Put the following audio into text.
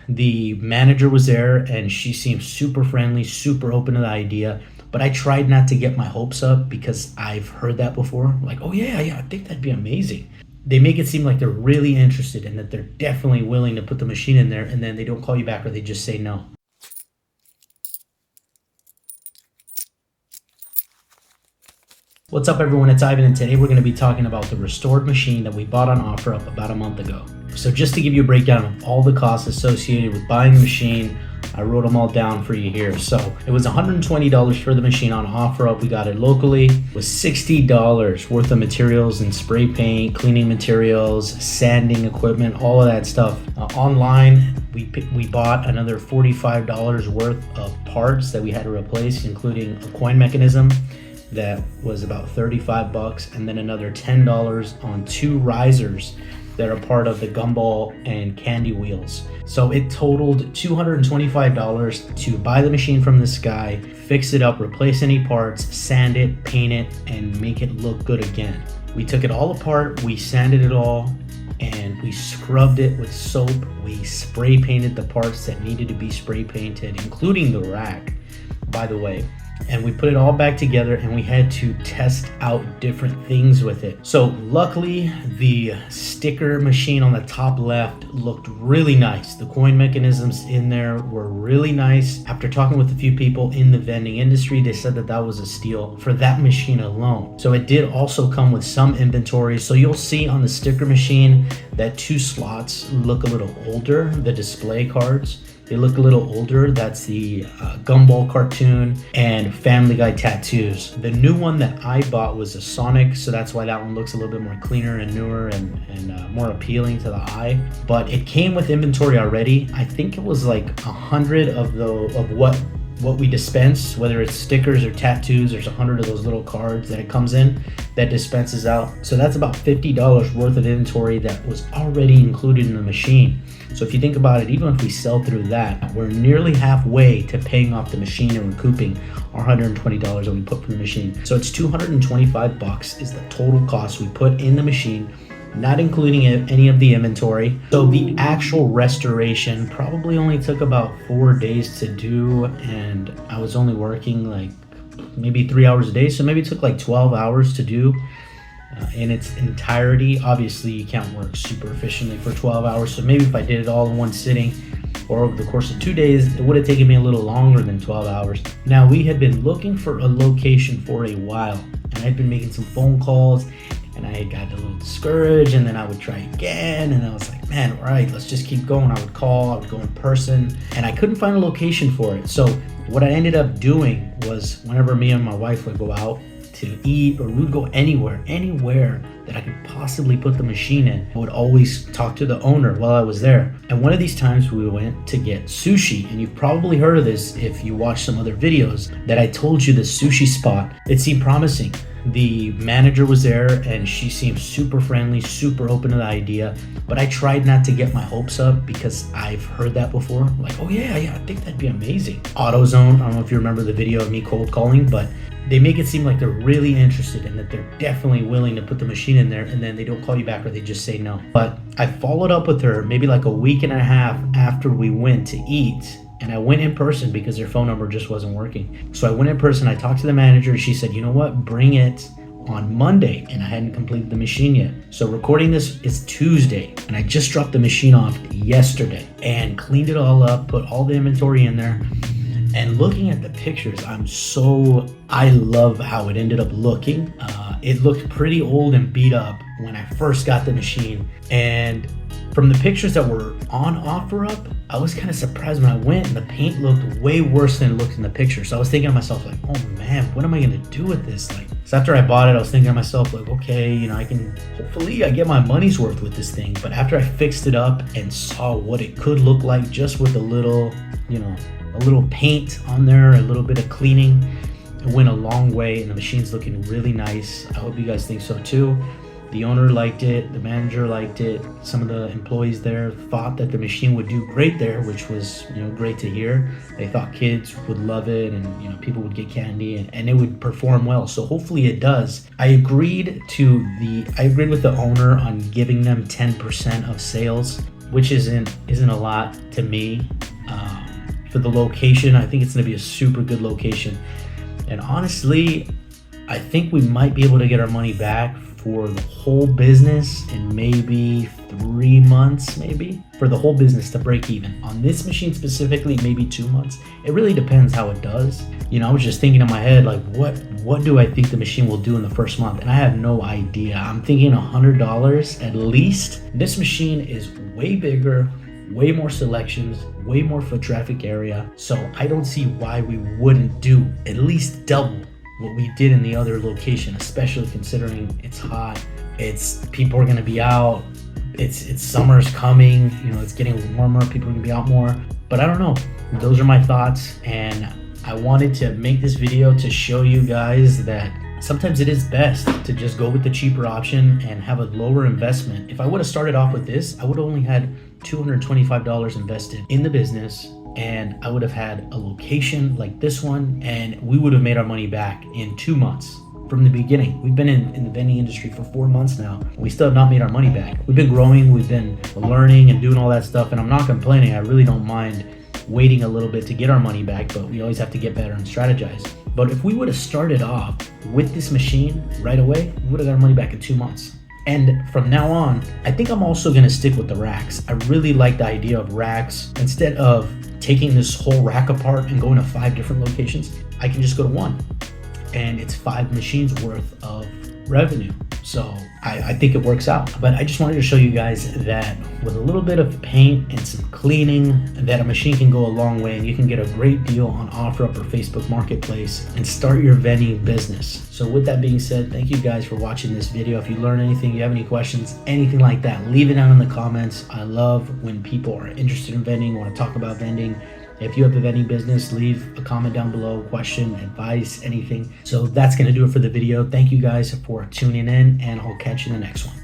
The manager was there and she seemed super friendly, super open to the idea. But I tried not to get my hopes up because I've heard that before. Like, oh yeah, I think that'd be amazing. They make it seem like they're really interested and that they're definitely willing to put the machine in there, and then they don't call you back or they just say no. What's up, everyone? It's Ivan, and today we're going to be talking about the restored machine that we bought on OfferUp about a month ago. So just to give you a breakdown of all the costs associated with buying the machine, I wrote them all down for you here. So it was $120 for the machine on OfferUp. We got it locally. It was $60 worth of materials and spray paint, cleaning materials, sanding equipment, all of that stuff. Online, we bought another $45 worth of parts that we had to replace, including a coin mechanism that was about 35 bucks, and then another $10 on two risers that are part of the gumball and candy wheels. So it totaled $225 to buy the machine from this guy, fix it up, replace any parts, sand it, paint it, and make it look good again. We took it all apart, we sanded it all, and we scrubbed it with soap. We spray painted the parts that needed to be spray painted, including the rack, by the way. And we put it all back together, and we had to test out different things with it. So luckily, the sticker machine on the top left looked really nice. The coin mechanisms in there were really nice. After talking with a few people in the vending industry, they said that that was a steal for that machine alone. So it did also come with some inventory. So you'll see on the sticker machine that two slots look a little older, the display cards. They look a little older. That's the Gumball cartoon and Family Guy tattoos. The new one that I bought was a Sonic, so that's why that one looks a little bit more cleaner and newer and more appealing to the eye. But it came with inventory already. I think it was like 100 of what we dispense, whether it's stickers or tattoos. There's 100 of those little cards that it comes in that dispenses out. So that's about $50 worth of inventory that was already included in the machine. So if you think about it, even if we sell through that, we're nearly halfway to paying off the machine and recouping our $120 that we put for the machine. So it's 225 bucks is the total cost we put in the machine, not including any of the inventory. So the actual restoration probably only took about 4 days to do, and I was only working like maybe 3 hours a day. So maybe it took like 12 hours to do in its entirety. Obviously you can't work super efficiently for 12 hours. So maybe if I did it all in one sitting or over the course of 2 days, it would have taken me a little longer than 12 hours. Now, we had been looking for a location for a while, and I'd been making some phone calls, and I had gotten a little discouraged, and then I would try again, and I was like, man, all right, let's just keep going. I would call, I would go in person, and I couldn't find a location for it. So what I ended up doing was, whenever me and my wife would go out to eat, or we would go anywhere that I could possibly put the machine in, I would always talk to the owner while I was there. And one of these times we went to get sushi, and you've probably heard of this if you watch some other videos, that I told you the sushi spot, it seemed promising. The manager was there and she seemed super friendly, super open to the idea, but I tried not to get my hopes up because I've heard that before. Like, oh yeah, I think that'd be amazing. AutoZone, I don't know if you remember the video of me cold calling, but they make it seem like they're really interested and that they're definitely willing to put the machine in there, and then they don't call you back or they just say no. But I followed up with her maybe like a week and a half after we went to eat, and I went in person because their phone number just wasn't working. So I went in person, I talked to the manager, she said, you know what, bring it on Monday, and I hadn't completed the machine yet. So recording this is Tuesday, and I just dropped the machine off yesterday and cleaned it all up, put all the inventory in there. And looking at the pictures, I love how it ended up looking. It looked pretty old and beat up when I first got the machine. And from the pictures that were on OfferUp, I was kind of surprised when I went, and the paint looked way worse than it looked in the picture. So I was thinking to myself, like, oh man, what am I gonna do with this? Like, so after I bought it, I was thinking to myself, like, okay, hopefully I get my money's worth with this thing. But after I fixed it up and saw what it could look like just with a little paint on there, a little bit of cleaning, it went a long way, and the machine's looking really nice. I hope you guys think so too. The owner liked it, the manager liked it, some of the employees there thought that the machine would do great there, which was great to hear. They thought kids would love it, and people would get candy, and it would perform well. So hopefully it does. I agreed with the owner on giving them 10% of sales which isn't a lot to me. For the location, I think it's going to be a super good location, and honestly, I think we might be able to get our money back for the whole business in maybe 3 months, maybe for the whole business to break even. On this machine specifically, maybe 2 months. It really depends how it does. I was just thinking in my head, like, what do I think the machine will do in the first month? And I have no idea. I'm thinking $100 at least. This machine is way bigger, way more selections, way more foot traffic area. So I don't see why we wouldn't do at least double what we did in the other location, especially considering it's hot, people are gonna be out, it's summer's coming, it's getting warmer, people are gonna be out more. But I don't know. Those are my thoughts, and I wanted to make this video to show you guys that sometimes it is best to just go with the cheaper option and have a lower investment. If I would have started off with this, I would have only had $225 invested in the business, and I would have had a location like this one, and we would have made our money back in 2 months from the beginning. We've been in the vending industry for 4 months now. We still have not made our money back. We've been growing, we've been learning and doing all that stuff, and I'm not complaining. I really don't mind waiting a little bit to get our money back, but we always have to get better and strategize. But if we would have started off with this machine right away, we would have got our money back in 2 months. And from now on, I think I'm also gonna stick with the racks. I really like the idea of racks. Instead of taking this whole rack apart and going to 5 different locations, I can just go to one. And it's 5 machines worth of revenue. So I think it works out. But I just wanted to show you guys that with a little bit of paint and some cleaning, that a machine can go a long way, and you can get a great deal on OfferUp or Facebook Marketplace and start your vending business. So with that being said, thank you guys for watching this video. If you learned anything, you have any questions, anything like that, leave it down in the comments. I love when people are interested in vending, want to talk about vending. If you have a vending business, leave a comment down below, question, advice, anything. So that's going to do it for the video. Thank you guys for tuning in, and I'll catch you in the next one.